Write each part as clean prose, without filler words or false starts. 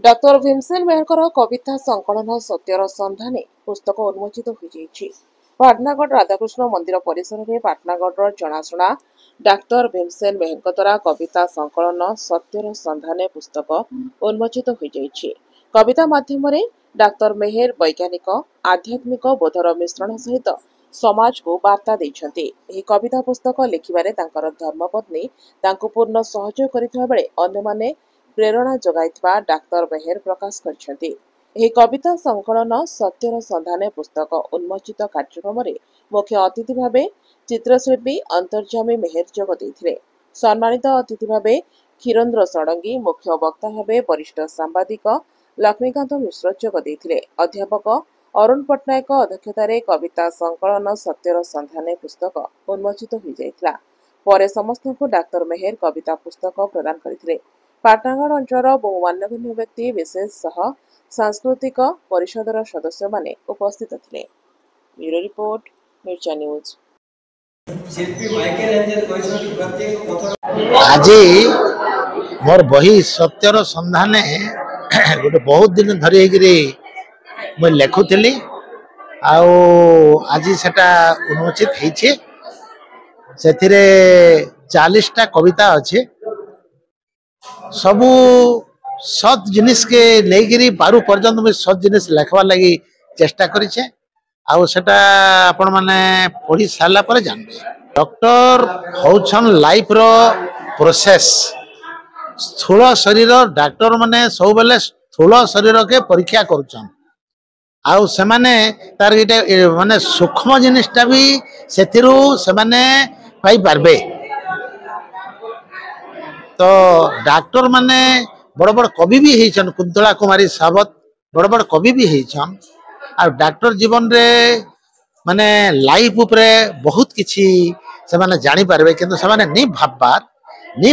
ଡାକ୍ତର ଭୀମସେନ ମେହେରଙ୍କର କବିତା ସଂକଳନ ସତ୍ୟର ସନ୍ଧାନେ ପୁସ୍ତକ ଉନ୍ମୋଚିତ ହୋଇଯାଇଛି। ପାଟନାଗଡ଼ ରାଧାକୃଷ୍ଣ ମନ୍ଦିର ପରିସରରେ ପାଟନାଗଡ଼ର ଜଣାଶୁଣା ଡାକ୍ତର ଭୀମସେନ ମେହେରଙ୍କ ଦ୍ୱାରା କବିତା ସଂକଳନ ସତ୍ୟର ସନ୍ଧାନେ ପୁସ୍ତକ ଉନ୍ମୋଚିତ ହୋଇଯାଇଛି। କବିତା ମାଧ୍ୟମରେ ଡାକ୍ତର ମେହେର ବୈଜ୍ଞାନିକ ଆଧ୍ୟାତ୍ମିକ ବୋଧର ମିଶ୍ରଣ ସହିତ ସମାଜକୁ ବାର୍ତ୍ତା ଦେଇଛନ୍ତି। ଏହି କବିତା ପୁସ୍ତକ ଲେଖିବାରେ ତାଙ୍କର ଧର୍ମପତ୍ନୀ ତାଙ୍କୁ ପୂର୍ଣ୍ଣ ସହଯୋଗ କରିଥିବା ବେଳେ ଅନ୍ୟମାନେ ପ୍ରେରଣା ଯୋଗାଇଥିବା ଡାକ୍ତର ମେହେର ପ୍ରକାଶ କରିଛନ୍ତି। ଏହି କବିତା ସଂକଳନ ସତ୍ୟର ସନ୍ଧାନେ ପୁସ୍ତକ ଉନ୍ମୋଚିତ କାର୍ଯ୍ୟକ୍ରମରେ ମୁଖ୍ୟ ଅତିଥି ଭାବେ ଚିତ୍ରଶିଳ୍ପୀ ଅନ୍ତର୍ଯ୍ୟାମୀ ମେହେର ଯୋଗ ଦେଇଥିଲେ। ସମ୍ମାନିତ ଅତିଥି ଭାବେ କ୍ଷୀରେନ୍ଦ୍ର ଷଡ଼ଙ୍ଗୀ, ମୁଖ୍ୟ ବକ୍ତା ଭାବେ ବରିଷ୍ଠ ସାମ୍ବାଦିକ ଲକ୍ଷ୍ମୀକାନ୍ତ ମିଶ୍ର ଯୋଗ ଦେଇଥିଲେ। ଅଧ୍ୟାପକ ଅରୁଣ ପଟ୍ଟନାୟକ ଅଧ୍ୟକ୍ଷତାରେ କବିତା ସଂକଳନ ସତ୍ୟର ସନ୍ଧାନେ ପୁସ୍ତକ ଉନ୍ମୋଚିତ ହୋଇଯାଇଥିଲା। ପରେ ସମସ୍ତଙ୍କୁ ଡାକ୍ତର ମେହେର କବିତା ପୁସ୍ତକ ପ୍ରଦାନ କରିଥିଲେ। ପାଟନାଗଡ଼ ଅଞ୍ଚଳର ବହୁ ମାନ୍ୟଗଣ୍ୟ ବ୍ୟକ୍ତି ବିଶେଷ ସହ ସାଂସ୍କୃତିକ ପରିଷଦର ସଦସ୍ୟମାନେ ଉପସ୍ଥିତ ଥିଲେ। Bureau report, Mircha news. आज मोर बही सत्यर सन्धाने गोटे बहुत दिन धरी मुझे लिखुली आज सेटा उन्मोचित होइछे। सेथिरे 40टा कविता अच्छे। सबू सत जिनिस के लेकिरी पारु पर्यंत मुझे सत जिनिस लिखवा लगी चेष्टा करिछे। आउ सेटा आपण माने पढ़ी सारा पर जानबे। डॉक्टर होउछन लाइफ रो प्रोसेस। स्थूल शरीर डॉक्टर माने सब बेले स्थूल शरीर के परीक्षा करुछन। आउ से माने तार इटा माने सूक्ष्म जिनिसटा भी सेथिरु से माने पाई पारबे। तो डॉक्टर माने बड़ बड़ कवि भी होइछन। कुंतला कुमारी सावत बड़ बड़ कवि भी होइछन। आ डॉक्टर जीवन रे माने लाइफ उपरे बहुत किछि से माने जानि पारबे, किंतु से माने नि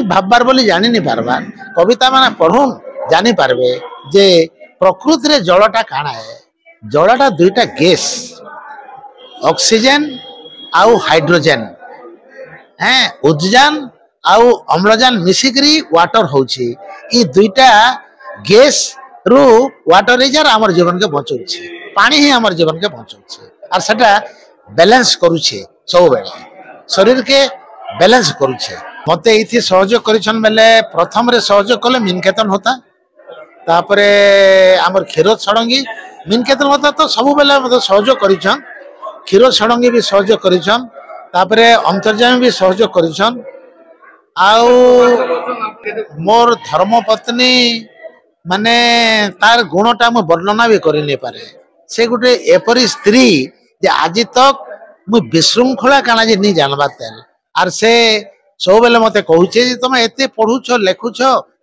भाबबार बोली जानि नि पारबार। कविता माने पढ़ुन जानि पारबे जे प्रकृति रे जलटा काना है। जलटा दुईटा गैस ऑक्सीजन आउ हाइड्रोजन हैं उद्जान आउ अम्लजान मिसिकरी वाटर होछि। ई दुईटा गैस रु वाटर इजार हमर जीवन के बचौछि। पानी ही हमर जीवन के बचौछि और सेटा बैलेंस करूछे। सब बेले शरीर के बैलेंस करूछे। मते इथि सहयोग करिछन बेले प्रथम रे सहयोग कले मिनकेतन होता। तापरे हमर क्षीरोद षड़ंगी मिनकेतन होता तो सब बेले मते सहयोग करिछन। क्षीरोद षड़ंगी भी सहयोग करिछन। तापरे अंतर्जामी भी सहयोग करिछन। आउ मोर धर्मपत्नी माने तार गुणटा मु वर्णना भी करि नै पारे। से गुटे एपरी स्त्री जे आज तक मु विशृंखला काना जे नि जानबा तेल। आर से सब बेले मते कहूचे जे तुम एते पढुछ लेखुछ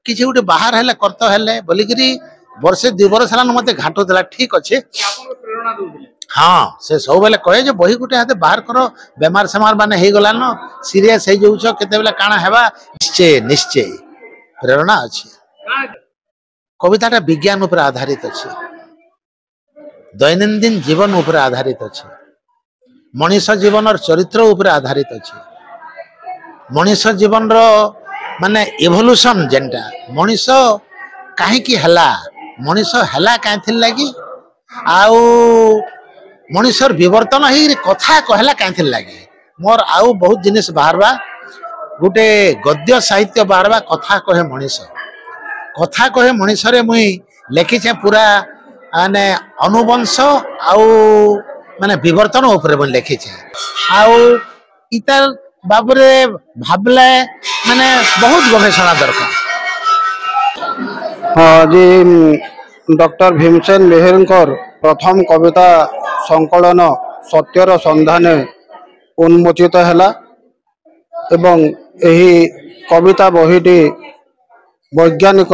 किछि गुटे बाहर हेले करतो हेले बोलिकरी वर्षे 2 वर्ष हला मते घाटो देला। ठीक अच्छे हाँ से सब बेले कहे जे बही गुटे हाते बाहर करो बेमार सेमार माने हे गला न सीरियस हे जाउछ केते बेले काना हेबा। निश्चय निश्चय प्रेरणा अछि। कविताटा विज्ञान ऊपर आधारित अछि। दैनंदिन जीवन ऊपर आधारित अछि। मनीष जीवन और चरित्र ऊपर आधारित अछि। मनीष जीवन रो माने इवोल्यूशन जेंटा मनीष काहे की हला मनीष हला काहे थिल लागी आउ मनीषर विवर्तन ही कथा कहला काहे थिल लागी। मोर आउ बहुत जिनिस बाहरबा गुटे गद्य साहित्य बाहरबा कथा कहे मनीष। कथा कहे मनीष रे मुई लिखिछे पूरा माने अनुवंश आउ माने विवर्तन ऊपर मुई लिखिछे। आउ इतार बाबरे भाबले माने बहुत गवेषणा दरकार। हाँ जी डॉक्टर भीमसेन मेहेरकर प्रथम कविता संकलन सत्यर सन्धाने उन्मोचित हैला एवं एही कविता बहीटी वैज्ञानिक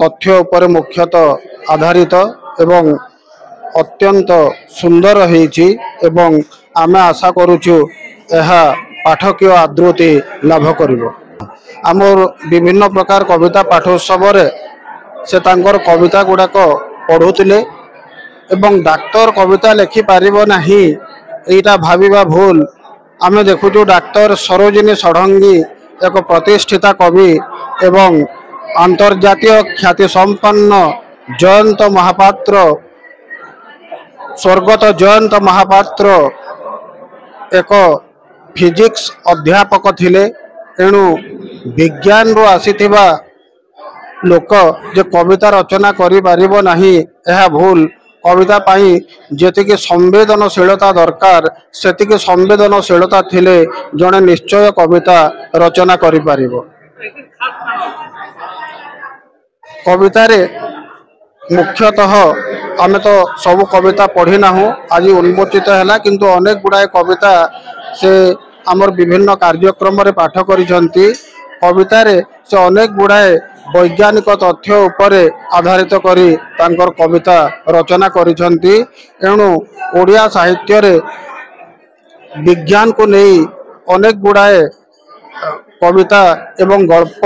तथ्य उपर मुख्यतः आधारित एवं अत्यंत सुंदर होईछि एवं आमे आशा करूछु एहा पाठकीय आदृति लाभ करिवो। आमर विभिन्न प्रकार कविता पाठोत्सव से तांकर कविता गुड़ाक पढ़ुतिले एवं डाक्तर कविता लिखि पारिबो नाही एटा भाबिबा भूल। आमे देखुछु डाक्तर सरोजिनी षड़ंगी एक प्रतिष्ठिता कवि एवं अंतर्जातीय ख्याति संपन्न जयंत महापात्र स्वर्गत जयंत महापात्र एक फिजिक्स अध्यापक थिले। एणु विज्ञान रो आसीथिबा लोक जे कविता रचना करि पारिबो नाही एहा भूल। कविता पाई जेतिके संवेदनशीलता दरकार सेतिके संवेदनशीलता थिले जणे निश्चय कविता रचना करि पारिबो। कविता रे मुख्यतः आमे तो सब कविता पढ़ी नाहु आज उन्मोचित है किंतु अनेक गुड़ाए कविता से आमर विभिन्न कार्यक्रम रे पाठ करिसंती। कविता रे से अनेक गुड़ाए वैज्ञानिक तथ्य उपरे आधारित करी तांकर कविता रचना करिसंती। एणु ओडिया साहित्य रे विज्ञान को नहीं अनेक गुड़ाए कविता एवं गल्प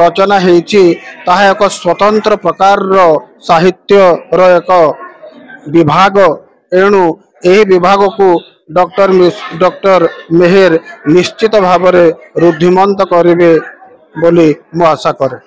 रचना हेछि। ताहा एक स्वतंत्र प्रकार रो साहित्य रो एक विभाग। एणु एही विभाग को डॉक्टर मेहर निश्चित भाव रुद्धिमंत करिवे बोली मु आशा करे।